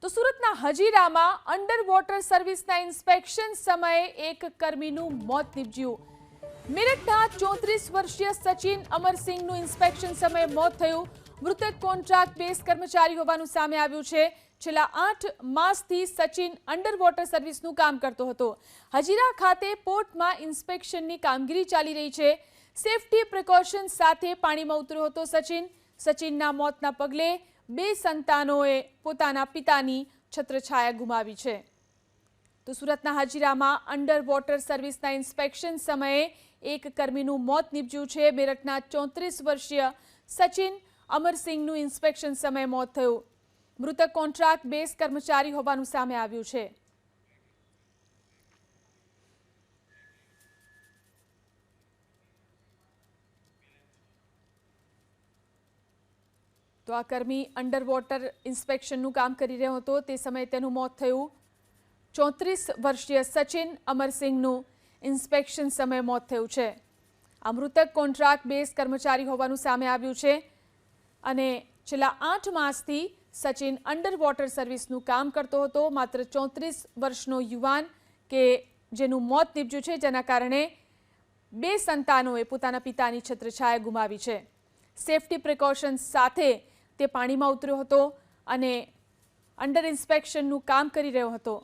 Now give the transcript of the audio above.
તો સુરતના હજીરામાં under water સર્વિસના inspection સમયે એક કર્મીનું મોત નીપજ્યું। મેરઠના 34 વર્ષીય સચિન અમરસિંહનું ઇન્સ્પેક્શન સમયે મોત થયું। મૃતક કોન્ટ્રાક્ટ બેઝ કર્મચારી હોવાનું સામે આવ્યું છે। છેલ્લા 8 માસથી સચિન અંડર વોટર સર્વિસનું કામ કરતો હતો। હજીરા ખાતે પોર્ટમાં ઇન્સ્પેક્શનની કામગીરી ચાલી રહી છે। સેફટી પ્રિકોશન સાથે પાણીમાં ઉતર્યો હતો સચિનના મોતના પગલે 2 સંતાનોએ પોતાના પિતાની છત્રછાયા ગુમાવી છે। તો સુરતના હજીરામાં અંડર વોટર સર્વિસના ઇન્સ્પેક્શન સમયે એક કર્મીનું મોત નીપજ્યું છે। મેરઠના 34 વર્ષીય સચિન અમરસિંહનું ઇન્સ્પેક્શન સમયે મોત થયું। મૃતક કોન્ટ્રાક્ટ બેઝ કર્મચારી હોવાનું સામે આવ્યું છે। તો આ કર્મી અંડર વોટર ઇન્સ્પેક્શનનું કામ કરી રહ્યો હતો તે સમયે તેનું મોત થયું। 34 વર્ષીય સચિન અમરસિંહનું ઇન્સ્પેક્શન સમયે મોત થયું છે। આ મૃતક કોન્ટ્રાક્ટ બેઝ કર્મચારી હોવાનું સામે આવ્યું છે અને છેલ્લા 8 માસથી સચિન અંડર વોટર સર્વિસનું કામ કરતો હતો। માત્ર 34 વર્ષનો યુવાન કે જેનું મોત નીપજ્યું છે, જેના કારણે 2 સંતાનોએ પોતાના પિતાની છત્રછાયા ગુમાવી છે। સેફટી પ્રિકોશન સાથે તે પાણીમાં ઉતર્યો હતો અને અંડર ઇન્સ્પેક્શનનું કામ કરી રહ્યો હતો।